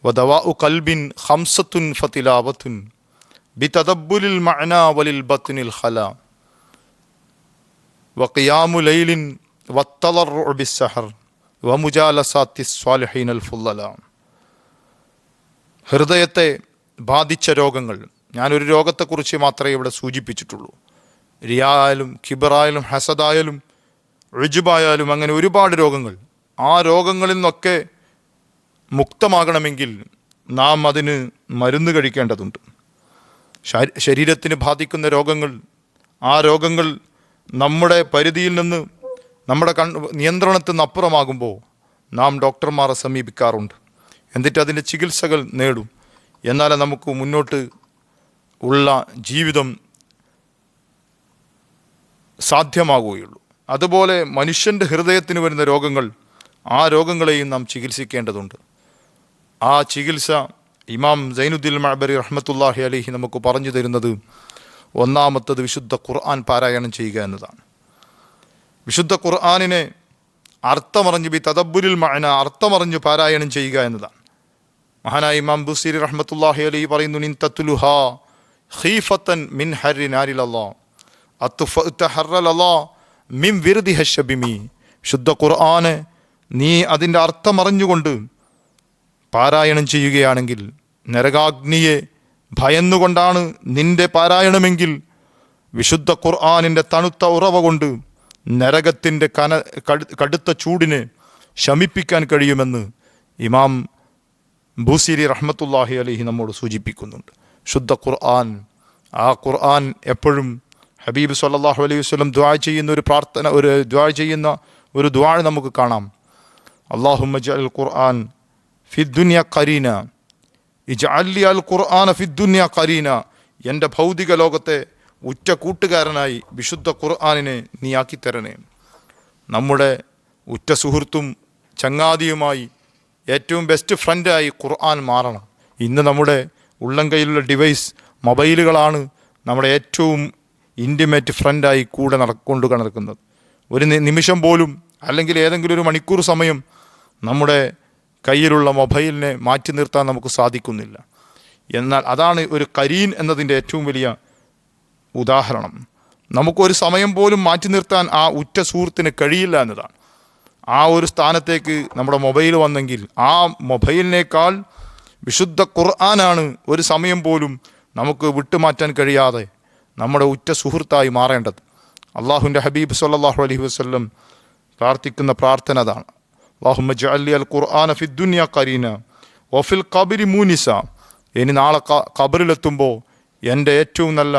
വദവാഉ ഖൽബിൻ ഖംസത്തുൻ ഫതിലാവത്തുൻ ബിതദബ്ബുരിൽ മഅനാ വലിൽ ബത്നിൽ ഖലാ വഖിയാമു ലൈലിൻ വത്തളർഉ ബിസ്സഹർ വമുജാലസാത്തിസ് സ്വാലിഹീനൽ ഫുള്ളലാ. ഹൃദയത്തെ ബാധിച്ച രോഗങ്ങൾ, ഞാനൊരു രോഗത്തെക്കുറിച്ച് മാത്രമേ ഇവിടെ സൂചിപ്പിച്ചിട്ടുള്ളൂ. റിയായാലും കിബറായാലും ഹസദായാലും ഉജ്ബായാലും അങ്ങനെ ഒരുപാട് രോഗങ്ങൾ. ആ രോഗങ്ങളിൽ നിന്നൊക്കെ മുക്തമാകണമെങ്കിൽ നാം അതിന് മരുന്ന് കഴിക്കേണ്ടതുണ്ട്. ശരീരത്തിന് ബാധിക്കുന്ന രോഗങ്ങൾ, ആ രോഗങ്ങൾ നമ്മുടെ പരിധിയിൽ നിന്ന്, നമ്മുടെ നിയന്ത്രണത്തിൽ നിന്ന് അപ്പുറമാകുമ്പോൾ നാം ഡോക്ടർമാരെ സമീപിക്കാറുണ്ട്. എന്നിട്ട് അതിൻ്റെ ചികിത്സകൾ നേടും. എന്നാലേ നമുക്ക് മുന്നോട്ട് ഉള്ള ജീവിതം സാധ്യമാകുകയുള്ളൂ. അതുപോലെ മനുഷ്യൻ്റെ ഹൃദയത്തിന് വരുന്ന രോഗങ്ങൾ, ആ രോഗങ്ങളെയും നാം ചികിത്സിക്കേണ്ടതുണ്ട്. ആ ചികിത്സ ഇമാം സൈനുദ്ദീൻ മഅബരി റഹ്മത്തുള്ളാഹി അലൈഹി നമുക്ക് പറഞ്ഞു തരുന്നത് ഒന്നാമത്തത് വിശുദ്ധ ഖുർആൻ പാരായണം ചെയ്യുക എന്നതാണ്. വിശുദ്ധ ഖുർആനിനെ അർത്ഥമറിഞ്ഞ് തദബ്ബുരിൽ മഅന, അർത്ഥമറിഞ്ഞ് പാരായണം ചെയ്യുക എന്നതാണ്. മഹാനായ ഇമാം ബുസീരി റഹ്മത്തുള്ളാഹി അലൈഹി പറയുന്നു, നിൻ തത്ലുഹാ ഖീഫത്തൻ മിൻ ഹർരി നാരിലല്ലാഹ് അത്ഫഅതഹറലല്ലാഹ് മിൻ വിർദിഹ ശബിമി. ശുദ്ധ ഖുർആന് നീ അതിൻ്റെ അർത്ഥമറിഞ്ഞുകൊണ്ട് പാരായണം ചെയ്യുകയാണെങ്കിൽ, നരകാഗ്നിയെ ഭയന്നുകൊണ്ടാണ് നിന്റെ പാരായണമെങ്കിൽ, വിശുദ്ധ ഖുർആനിൻ്റെ തണുത്ത ഉറവ കൊണ്ട് നരകത്തിൻ്റെ കടുത്ത ചൂടിനെ ശമിപ്പിക്കാൻ കഴിയുമെന്ന് ഇമാം ബൂസിരി റഹ്മത്തുള്ളാഹി അലൈഹി നമ്മോട് സൂചിപ്പിക്കുന്നുണ്ട്. ശുദ്ധ ഖുർആൻ, ആ ഖുർആൻ എപ്പോഴും ഹബീബ് സല്ലല്ലാഹു അലൈഹി വസല്ലം ദുആ ചെയ്യുന്ന ഒരു പ്രാർത്ഥന, ഒരു ദുആ നമുക്ക് കാണാം. അല്ലാഹുമ്മ ജഅൽ ഖുർആൻ ഫിദ്ദുനിയ ഖരീന ഇജ്അൽ ലി അൽ ഖുർആന ഫിദ്ദുനിയ ഖരീന. എൻ്റെ ഭൗതിക ലോകത്തെ ഉറ്റ കൂട്ടുകാരനായി വിശുദ്ധ ഖുർആനിനെ നീ ആക്കിത്തരണേ. നമ്മുടെ ഉറ്റ സുഹൃത്തും ചങ്ങാതിയുമായി ഏറ്റവും ബെസ്റ്റ് ഫ്രണ്ടായി ഖുർആൻ മാറണം. ഇന്ന് നമ്മുടെ ഉള്ളം കയ്യിലുള്ള ഡിവൈസ് മൊബൈലുകളാണ് നമ്മുടെ ഏറ്റവും ഇൻറ്റിമേറ്റ് ഫ്രണ്ടായി കൂടെ കൊണ്ടു നടക്കുന്നത്. ഒരു നിമിഷം പോലും അല്ലെങ്കിൽ ഏതെങ്കിലും ഒരു മണിക്കൂർ സമയം നമ്മുടെ കയ്യിലുള്ള മൊബൈലിനെ മാറ്റി നിർത്താൻ നമുക്ക് സാധിക്കുന്നില്ല. എന്നാൽ അതാണ് ഒരു കരീൻ എന്നതിൻ്റെ ഏറ്റവും വലിയ ഉദാഹരണം. നമുക്കൊരു സമയം പോലും മാറ്റി നിർത്താൻ ആ ഉറ്റ സുഹൃത്തിന് കഴിയില്ല എന്നതാണ്. ആ ഒരു സ്ഥാനത്തേക്ക് നമ്മുടെ മൊബൈൽ വന്നെങ്കിൽ, ആ മൊബൈലിനേക്കാൾ വിശുദ്ധ ഖുർആനാണ് ഒരു സമയം പോലും നമുക്ക് വിട്ടുമാറ്റാൻ കഴിയാതെ നമ്മുടെ ഉറ്റ സുഹൃത്തായി മാറേണ്ടത്. അള്ളാഹുവിൻ്റെ ഹബീബ് സല്ലല്ലാഹു അലൈഹി വസല്ലം പ്രാർത്ഥിക്കുന്ന പ്രാർത്ഥന അതാണ്. അല്ലാഹുമ്മ ജഅൽ ലി അൽ ഖുർആന ഫിദ്ദുനിയ ഖരീന വഫിൽ ഖബരി മൂനിസ. ഇനി നാളെ ഖബറിലെത്തുമ്പോൾ എൻ്റെ ഏറ്റവും നല്ല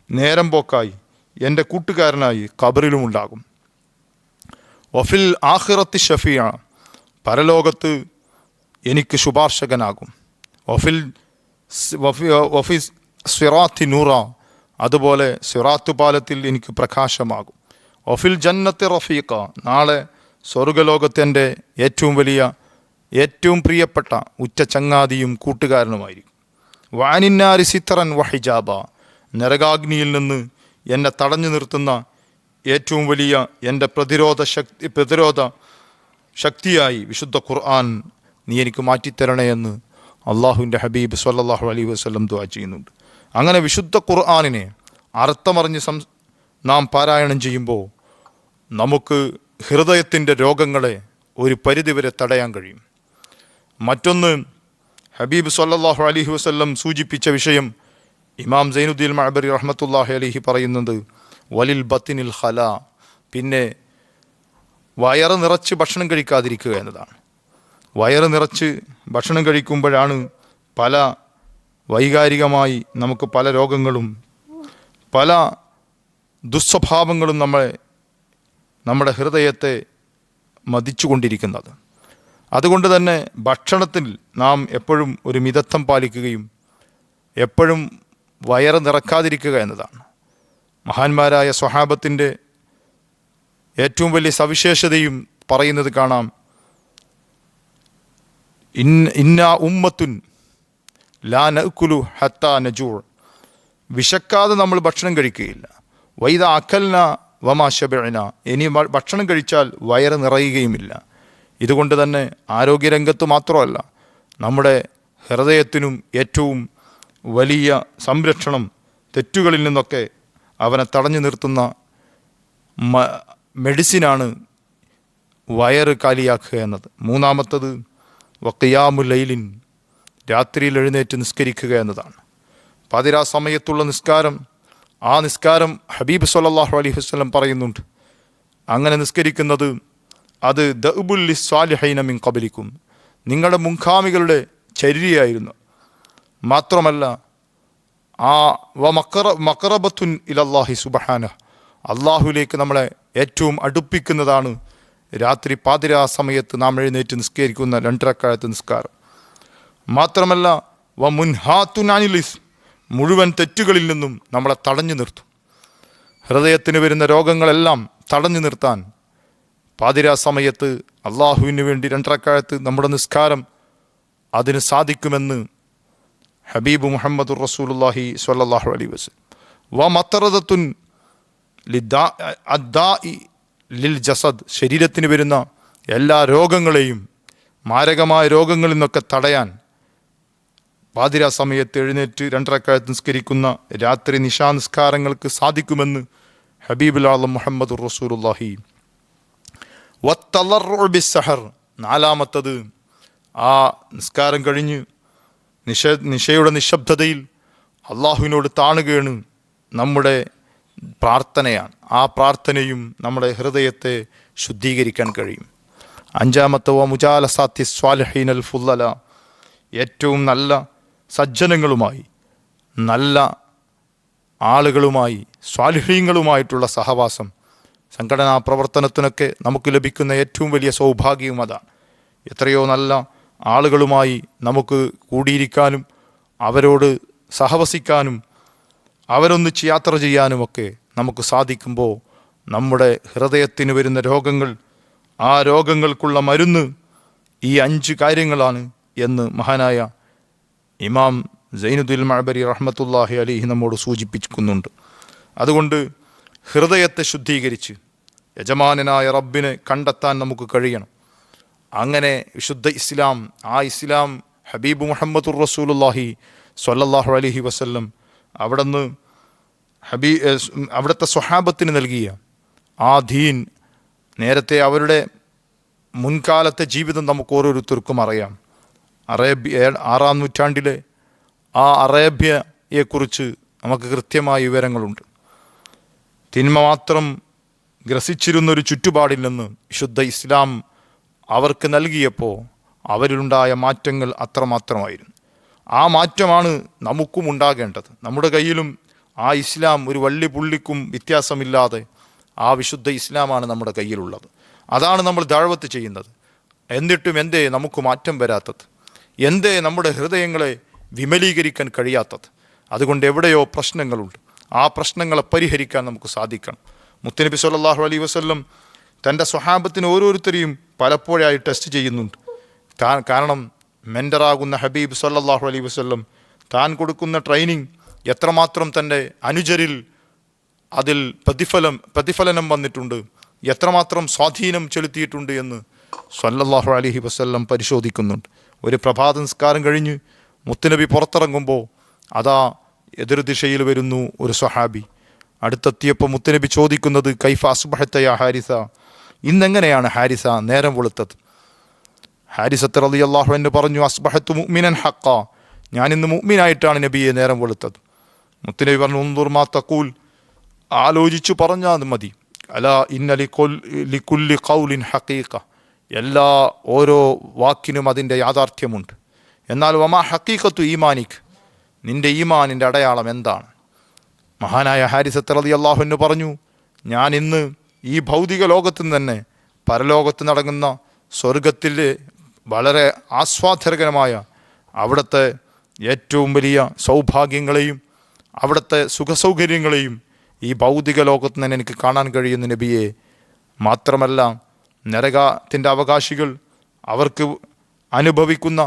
നേരം പോക്കായി, എൻ്റെ കൂട്ടുകാരനായി ഖബറിലും ഉണ്ടാകും. വഫിൽ ആഖിറത്തി ഷഫീഅ, പരലോകത്ത് എനിക്ക് ശുപാർശകനാകും. വഫി സിറാത്തി നൂറ, അതുപോലെ സിറാത്ത് പാലത്തിൽ എനിക്ക് പ്രകാശമാകും. വഫിൽ ജന്നത്തി റഫീഖ, നാളെ സ്വർഗലോകത്തിൻ്റെ ഏറ്റവും വലിയ, ഏറ്റവും പ്രിയപ്പെട്ട ഉറ്റ ചങ്ങാതിയും കൂട്ടുകാരനുമായിരിക്കും. വാനിന്നാരി സിത്തറൻ വഹിജാബ, നരകാഗ്നിയിൽ നിന്ന് എന്നെ തടഞ്ഞു നിർത്തുന്ന ഏറ്റവും വലിയ എൻ്റെ പ്രതിരോധ ശക്തിയായി വിശുദ്ധ ഖുർആൻ നീ എനിക്ക് മാറ്റിത്തരണേ എന്ന് അള്ളാഹുവിൻ്റെ ഹബീബ് സല്ലല്ലാഹു അലൈഹി വസല്ലം ദുആ ചെയ്യുന്നുണ്ട്. അങ്ങനെ വിശുദ്ധ ഖുർആനിനെ അർത്ഥമറിഞ്ഞ് നാം പാരായണം ചെയ്യുമ്പോൾ നമുക്ക് ഹൃദയത്തിൻ്റെ രോഗങ്ങളെ ഒരു പരിധിവരെ തടയാൻ കഴിയും. മറ്റൊന്ന്, ഹബീബ് സല്ലല്ലാഹു അലൈഹി വസല്ലം സൂചിപ്പിച്ച വിഷയം ഇമാം സൈനുദ്ദീൻ മഅബരി റഹ്മത്തുള്ളാഹി അലൈഹി പറയുന്നത് വലിൽ ബത്തിനിൽ ഖലാ, പിന്നെ വയറ് നിറച്ച് ഭക്ഷണം കഴിക്കാതിരിക്കുക എന്നതാണ്. വയറ് നിറച്ച് ഭക്ഷണം കഴിക്കുമ്പോഴാണ് പല വൈകാരികമായി നമുക്ക് പല രോഗങ്ങളും പല ദുസ്വഭാവങ്ങളും നമ്മുടെ ഹൃദയത്തെ മതിച്ചുകൊണ്ടിരിക്കുന്നത്. അതുകൊണ്ട് തന്നെ ഭക്ഷണത്തിൽ നാം എപ്പോഴും ഒരു മിതത്വം പാലിക്കുകയും എപ്പോഴും വയറ് നിറക്കാതിരിക്കുക എന്നതാണ്. മഹാന്മാരായ സ്വഹാബത്തിൻ്റെ ഏറ്റവും വലിയ സവിശേഷതയും പറയുന്നത് കാണാം. ഇന്നാ ഉമ്മത്തുൻ ലാ നഅ്കുലു ഹത്താ നജൂർ, വിശക്കാതെ നമ്മൾ ഭക്ഷണം കഴിക്കുകയില്ല. വൈദ അക്കൽന വമാ ശബഅന, ഇനി ഭക്ഷണം കഴിച്ചാൽ വയറ് നിറയുകയുമില്ല. ഇതുകൊണ്ട് തന്നെ ആരോഗ്യരംഗത്ത് മാത്രമല്ല, നമ്മുടെ ഹൃദയത്തിനും ഏറ്റവും വലിയ സംരക്ഷണം തെറ്റുകളിൽ നിന്നൊക്കെ അവനെ തടഞ്ഞു നിർത്തുന്ന മെഡിസിനാണ് വയറ് കാലിയാക്കുക എന്നത്. മൂന്നാമത്തത് വഖിയാമുൽ ലൈലിൻ, രാത്രിയിൽ എഴുന്നേറ്റ് നിസ്കരിക്കുക എന്നതാണ്. പാതിരാ സമയത്തുള്ള നിസ്കാരം, ആ നിസ്കാരം ഹബീബ് സല്ലല്ലാഹു അലൈഹി വസല്ലം പറയുന്നുണ്ട്, അങ്ങനെ നിസ്കരിക്കുന്നത് അത് ദഅബുൽ ലിസ്സാലിഹീന മിൻ ഖബലിക്കും, നിങ്ങളുടെ മുൻഗാമികളുടെ ചര്യയായിരുന്നു. മാത്രമല്ല ആ മഖറബത്തുൻ ഇലല്ലാഹി സുബ്ഹാനഹു, അള്ളാഹുലേക്ക് നമ്മളെ ഏറ്റവും അടുപ്പിക്കുന്നതാണ് രാത്രി പാതിരാ സമയത്ത് നാം എഴുന്നേറ്റ് നിസ്കരിക്കുന്ന 2 റക്അത്ത് നിസ്കാരം. മാത്രമല്ല മുൻഹാത്തുൻ അനിലിസ്, മുഴുവൻ തെറ്റുകളിൽ നിന്നും നമ്മളെ തടഞ്ഞു നിർത്തും. ഹൃദയത്തിന് വരുന്ന രോഗങ്ങളെല്ലാം തടഞ്ഞു നിർത്താൻ പാതിരാ സമയത്ത് അള്ളാഹുവിന് വേണ്ടി 2 റക്അത്ത് നമ്മുടെ നിസ്കാരം അതിന് സാധിക്കുമെന്ന് ഹബീബ് മുഹമ്മദുർ റസൂലുള്ളാഹി സ്വല്ലല്ലാഹു അലൈഹി വസല്ലം. മത്തറദത്തുൻ ലിൽ ജസദ്, ശരീരത്തിന് വരുന്ന എല്ലാ രോഗങ്ങളെയും, മാരകമായ രോഗങ്ങളിൽ നിന്നൊക്കെ തടയാൻ പാതിരാ സമയത്ത് എഴുന്നേറ്റ് 2 റക്അത്ത് നിസ്കരിക്കുന്ന രാത്രി നിശാ നിസ്കാരങ്ങൾക്ക് സാധിക്കുമെന്ന് ഹബീബുൽ ആലം മുഹമ്മദുർ റസൂലുള്ളാഹി. വത്തളർഉ ബിസ്സഹർ, നാലാമത്തത് ആ നിസ്കാരം കഴിഞ്ഞ് നിശയുടെ നിശബ്ദതയിൽ അള്ളാഹുവിനോട് താണുകയാണ് നമ്മുടെ പ്രാർത്ഥനയാണ്. ആ പ്രാർത്ഥനയും നമ്മുടെ ഹൃദയത്തെ ശുദ്ധീകരിക്കാൻ കഴിയും. അഞ്ചാമത്തെ മുജാലസാത്തി സ്വാലിഹീനൽ ഫുല്ലല, ഏറ്റവും നല്ല സജ്ജനങ്ങളുമായി, നല്ല ആളുകളുമായി, സ്വാലിഹീങ്ങളുമായിട്ടുള്ള സഹവാസം, സംഘടനാ പ്രവർത്തനത്തിനൊക്കെ നമുക്ക് ലഭിക്കുന്ന ഏറ്റവും വലിയ സൗഭാഗ്യവും അതാണ്. എത്രയോ നല്ല ആളുകളുമായി നമുക്ക് കൂടിയിരിക്കാനും അവരോട് സഹവസിക്കാനും അവരൊന്നിച്ച് യാത്ര ചെയ്യാനുമൊക്കെ നമുക്ക് സാധിക്കുമ്പോൾ നമ്മുടെ ഹൃദയത്തിന് വരുന്ന രോഗങ്ങൾ, ആ രോഗങ്ങൾക്കുള്ള മരുന്ന് ഈ 5 കാര്യങ്ങളാണ് എന്ന് മഹാനായ ഇമാം സൈനുദ്ദീൻ മഅബരി റഹ്മത്തുള്ളാഹി അലൈഹി നമ്മോട് സൂചിപ്പിക്കുന്നുണ്ട്. അതുകൊണ്ട് ഹൃദയത്തെ ശുദ്ധീകരിച്ച് യജമാനനായ റബ്ബിനെ കണ്ടെത്താൻ നമുക്ക് കഴിയണം. അങ്ങനെ വിശുദ്ധ ഇസ്ലാം, ആ ഇസ്ലാം ഹബീബ് മുഹമ്മദുർ റസൂലുള്ളാഹി സ്വല്ലല്ലാഹു അലൈഹി വസല്ലം അവിടുന്ന് അവിടുത്തെ സ്വഹാബത്തിന് നൽകിയ ആ ദീൻ, നേരത്തെ അവരുടെ മുൻകാലത്തെ ജീവിതം നമുക്ക് ഓരോരുത്തർക്കും അറിയാം. 6-ാം നൂറ്റാണ്ടിലെ ആ അറേബ്യയെക്കുറിച്ച് നമുക്ക് കൃത്യമായ വിവരങ്ങളുണ്ട്. തിന്മ മാത്രം ഗ്രസിച്ചിരുന്നൊരു ചുറ്റുപാടിൽ നിന്ന് വിശുദ്ധ ഇസ്ലാം അവർക്ക് നൽകിയപ്പോൾ അവരിലുണ്ടായ മാറ്റങ്ങൾ അത്രമാത്രമായിരുന്നു. ആ മാറ്റമാണ് നമുക്കും ഉണ്ടാകേണ്ടത്. നമ്മുടെ കയ്യിലും ആ ഇസ്ലാം ഒരു വള്ളി പുള്ളിക്കും വ്യത്യാസമില്ലാതെ ആ വിശുദ്ധ ഇസ്ലാമാണ് നമ്മുടെ കയ്യിലുള്ളത്. അതാണ് നമ്മൾ ദഅവത്ത് ചെയ്യുന്നത്. എന്നിട്ടും എന്തേ നമുക്ക് മാറ്റം വരാത്തത്? എന്തേ നമ്മുടെ ഹൃദയങ്ങളെ വിമലീകരിക്കാൻ കഴിയാത്തത്? അതുകൊണ്ട് എവിടെയോ പ്രശ്നങ്ങളുണ്ട്. ആ പ്രശ്നങ്ങളെ പരിഹരിക്കാൻ നമുക്ക് സാധിക്കണം. മുത്തുനബി സ്വല്ലല്ലാഹു അലൈഹി വസല്ലം തൻ്റെ സ്വഹാബത്തിന് ഓരോരുത്തരെയും പലപ്പോഴായി ടെസ്റ്റ് ചെയ്യുന്നുണ്ട്. കാരണം മെൻ്ററാകുന്ന ഹബീബ് സ്വല്ലല്ലാഹു അലൈഹി വസല്ലം താൻ കൊടുക്കുന്ന ട്രെയിനിങ് എത്രമാത്രം തൻ്റെ അനുചരിൽ അതിൽ പ്രതിഫലനം വന്നിട്ടുണ്ട്, എത്രമാത്രം സ്വാധീനം ചെലുത്തിയിട്ടുണ്ട് എന്ന് സ്വല്ലല്ലാഹു അലൈഹി വസല്ലം പരിശോധിക്കുന്നുണ്ട്. ഒരു പ്രഭാത നിസ്കാരം കഴിഞ്ഞ് മുത്തുനബി പുറത്തിറങ്ങുമ്പോൾ അതാ എതിർദിശയിൽ വരുന്നു ഒരു സ്വഹാബി. അടുത്തെത്തിയപ്പോൾ മുത്തുനബി ചോദിക്കുന്നത്, കൈഫ അസ്ബഹത യാ ഹാരിസ, ഇന്നെങ്ങനെയാണ് ഹാരിസ നേരം വെളുത്തത്? ഹാരിസത്ത് റളിയല്ലാഹു അൻഹു പറഞ്ഞു, അസ്ബഹത്തു മുഅ്മിനൻ ഹഖ, ഞാൻ ഇന്ന് മുഅ്മിനായിട്ടാണ് നബിയെ നേരം വെളുത്തത്. മുത്തുനബി പറഞ്ഞു, ഉൻദുർ മാ തഖൂൽ, ആലോചിച്ചു പറഞ്ഞാൽ മതി. അലാ ഇന്ന ലികുല്ലി ഖൗലിൻ ഹഖീഖ, എല്ലാ ഓരോ വാക്കിനും അതിൻ്റെ യാഥാർത്ഥ്യമുണ്ട്. എന്നാൽ വമാ ഹഖീഖത്തു ഈമാനിക്, നിൻ്റെ ഈമാനിൻ്റെ അടയാളം എന്താണ്? മഹാനായ ഹാരിസത്ത് റളിയല്ലാഹു അൻഹു പറഞ്ഞു, ഞാൻ ഇന്ന് ഈ ഭൗതിക ലോകത്ത് നിന്ന് തന്നെ പരലോകത്ത് നടങ്ങുന്ന സ്വർഗത്തിലെ വളരെ ആസ്വാദകരമായ അവിടുത്തെ ഏറ്റവും വലിയ സൗഭാഗ്യങ്ങളെയും അവിടുത്തെ സുഖസൗകര്യങ്ങളെയും ഈ ഭൗതിക ലോകത്ത് നിന്ന് എനിക്ക് കാണാൻ കഴിയുന്ന നബിയെ. മാത്രമല്ല നരകത്തിൻ്റെ അവകാശികൾ അവർക്ക് അനുഭവിക്കുന്ന,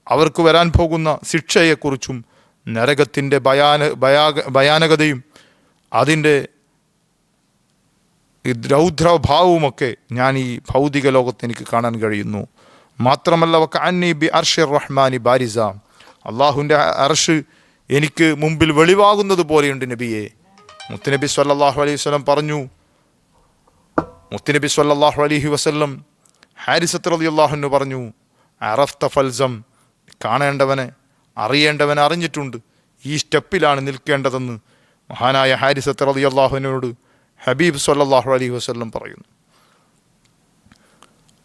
അവർക്ക് വരാൻ പോകുന്ന ശിക്ഷയെക്കുറിച്ചും നരകത്തിൻ്റെ ഭയാനകതയും അതിൻ്റെ രൗദ്രഭാവവുമൊക്കെ ഞാൻ ഈ ഭൗതിക ലോകത്ത് എനിക്ക് കാണാൻ കഴിയുന്നു. മാത്രമല്ല വകഅന്നി ബി അർഷിർ റഹ്മാനി ബാരിസ, അള്ളാഹുവിൻ്റെ അർഷ് എനിക്ക് മുമ്പിൽ വെളിവാകുന്നത് പോലെയുണ്ട് നബിയെ. മുത്തുനബി സ്വല്ലല്ലാഹു അലൈഹി വസല്ലം പറഞ്ഞു, മുത്തുനബി സ്വല്ലല്ലാഹു അലൈഹി വസല്ലം ഹാരിസത്ത് റളിയല്ലാഹു അൻഹു പറഞ്ഞു, അറഫ്ത ഫൽസം, കാണേണ്ടവനെ അറിയേണ്ടവനെ അറിഞ്ഞിട്ടുണ്ട്, ഈ സ്റ്റെപ്പിലാണ് നിൽക്കേണ്ടതെന്ന് മഹാനായ ഹാരിസത്ത് റളിയല്ലാഹു അൻഹുവിനോട് ഹബീബ് സ്വല്ലല്ലാഹു അലൈഹി വസല്ലം പറയുന്നു.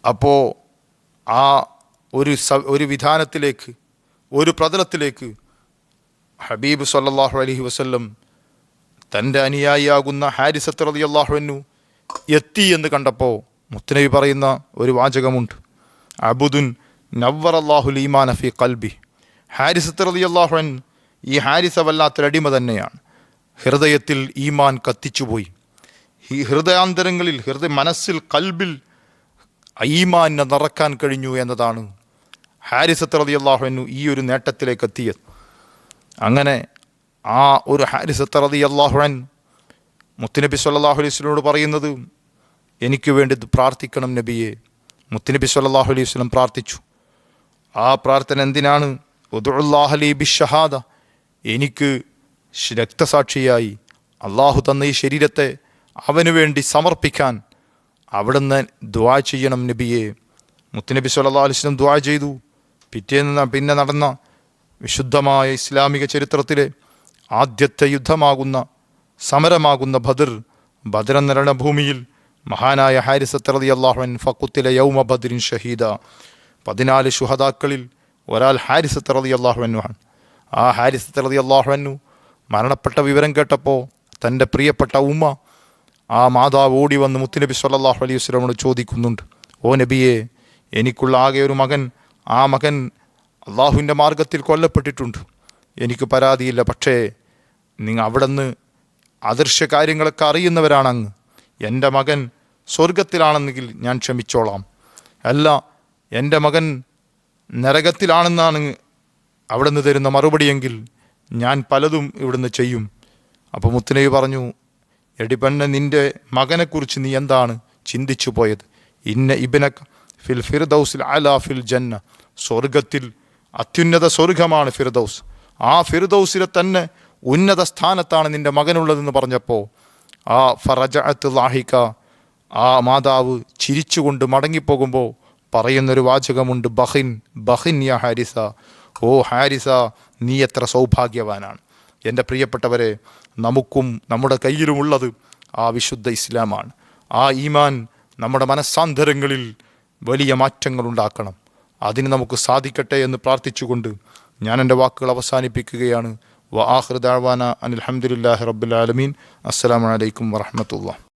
അപ്പോൾ ആ ഒരു വിധാനത്തിലേക്ക്, ഒരു പ്രതലത്തിലേക്ക് ഹബീബ് സ്വല്ലല്ലാഹു അലൈഹി വസല്ലം തൻ്റെ അനുയായിയാകുന്ന ഹാരിസത്ത് റളിയല്ലാഹു അൻഹു എത്തി എന്ന് കണ്ടപ്പോൾ മുത്തുനബി പറയുന്ന ഒരു വാചകമുണ്ട്, അബുദുൻ നവ്വറല്ലാഹുൽ ഈമാന ഫീ ഖൽബി. ഹാരിസത്ത് റളിയല്ലാഹു അൻഹു, ഈ ഹാരിസ വല്ലാത്തൊരടിമ തന്നെയാണ്, ഹൃദയത്തിൽ ഈമാൻ കത്തിച്ചുപോയി. ഈ ഹൃദയാന്തരങ്ങളിൽ, മനസ്സിൽ, കൽബിൽ ഈമാനെ നിറക്കാൻ കഴിഞ്ഞു എന്നതാണ് ഹാരിസത്ത് റളിയല്ലാഹു അൻഹു ഈ ഒരു നേട്ടത്തിലേക്ക് എത്തിയത്. അങ്ങനെ ആ ഒരു ഹാരിസത്ത് റളിയല്ലാഹു അൻഹു മുത്തുനബി സ്വല്ലല്ലാഹു അലൈഹി വസല്ലമയോട് പറയുന്നത്, എനിക്ക് വേണ്ടി പ്രാർത്ഥിക്കണം നബിയെ. മുത്തുനബി സ്വല്ലല്ലാഹു അലൈഹി വസല്ലം പ്രാർത്ഥിച്ചു. ആ പ്രാർത്ഥന എന്തിനാണ്? ഉദ്ഉല്ലാഹ ലീ ബിശ്ശഹാദ, എനിക്ക് രക്തസാക്ഷിയായി അള്ളാഹു തന്ന ഈ ശരീരത്തെ അവന് വേണ്ടി സമർപ്പിക്കാൻ അവിടുന്ന് ദുആ ചെയ്യണം നബിയെ. മുത്തുനബി സ്വല്ലല്ലാഹു അലൈഹി വസല്ലം ദുആ ചെയ്തു. പിന്നെ നടന്ന വിശുദ്ധമായ ഇസ്ലാമിക ചരിത്രത്തിലെ ആദ്യത്തെ യുദ്ധമാകുന്ന, സമരമാകുന്ന ബദർ എന്ന രണഭൂമിയിൽ മഹാനായ ഹാരിസത്ത് റളിയല്ലാഹു അൻഹു ഫഖുത്തില യൗമ ബദ്രിൻ ഷഹീദ, 14 ശുഹദാക്കളിൽ ഒരാൾ ഹാരിസത്ത് റളിയല്ലാഹു അൻഹു ആണ്. ആ ഹാരിസത്ത് റളിയല്ലാഹു അൻഹു മരണപ്പെട്ട വിവരം കേട്ടപ്പോൾ തൻ്റെ പ്രിയപ്പെട്ട ഉമ്മ, ആ മാതാവ് ഓടി വന്ന് മുത്തുനബി സ്വല്ലല്ലാഹു അലൈഹി വസല്ലമയോട് ചോദിക്കുന്നുണ്ട്, ഓ നബിയെ, എനിക്കുള്ള ആകെ ഒരു മകൻ, ആ മകൻ അള്ളാഹുവിൻ്റെ മാർഗത്തിൽ കൊല്ലപ്പെട്ടിട്ടുണ്ട്, എനിക്ക് പരാതിയില്ല, പക്ഷേ നിങ്ങൾ അവിടെ നിന്ന് അദൃശ്യ കാര്യങ്ങളൊക്കെ അറിയുന്നവരാണ് അങ്ങ്, എൻ്റെ മകൻ സ്വർഗത്തിലാണെന്നെങ്കിൽ ഞാൻ ക്ഷമിച്ചോളാം, അല്ല എൻ്റെ മകൻ നരകത്തിലാണെന്നാണ് അവിടെ നിന്ന് തരുന്ന മറുപടിയെങ്കിൽ ഞാൻ പലതും ഇവിടുന്ന് ചെയ്യും. അപ്പോൾ മുത്തുനബി പറഞ്ഞു, എടി പെണ്ണെ, നിൻ്റെ മകനെക്കുറിച്ച് നീ എന്താണ് ചിന്തിച്ചു പോയത്? ഇന്ന ഇബ്നക ഫിൽ ഫിർദൗസിൽ അലാ ഫിൽ ജന്ന, സ്വർഗത്തിൽ അത്യുന്നത സ്വർഗമാണ് ഫിർദൗസ്, ആ ഫിർദൗസിലെ തന്നെ ഉന്നത സ്ഥാനത്താണ് നിൻ്റെ മകനുള്ളതെന്ന് പറഞ്ഞപ്പോൾ ആ ഫറജഅത്ത് ലാഹിക, ആ മാതാവ് ചിരിച്ചുകൊണ്ട് മടങ്ങിപ്പോകുമ്പോൾ പറയുന്നൊരു വാചകമുണ്ട്, ബഹിൻ ബഹിൻ യാ ഹാരിസ, ഓ ഹാരിസ, നീ എത്ര സൗഭാഗ്യവാനാണ്. എൻ്റെ പ്രിയപ്പെട്ടവരെ, നമുക്കും നമ്മുടെ കയ്യിലുമുള്ളത് ആ വിശുദ്ധ ഇസ്ലാമാണ്. ആ ഈമാൻ നമ്മുടെ മനസ്സാന്തരങ്ങളിൽ വലിയ മാറ്റങ്ങൾ ഉണ്ടാക്കണം. അതിന് നമുക്ക് സാധിക്കട്ടെ എന്ന് പ്രാർത്ഥിച്ചുകൊണ്ട് ഞാൻ എൻ്റെ വാക്കുകൾ അവസാനിപ്പിക്കുകയാണ്. വ ആഖിറു ദഅ്വാനാ അനിൽ ഹംദുലില്ലാഹി റബ്ബിൽ ആലമീൻ. അസ്സലാമു അലൈക്കും വറഹ്മത്തുള്ളാഹി.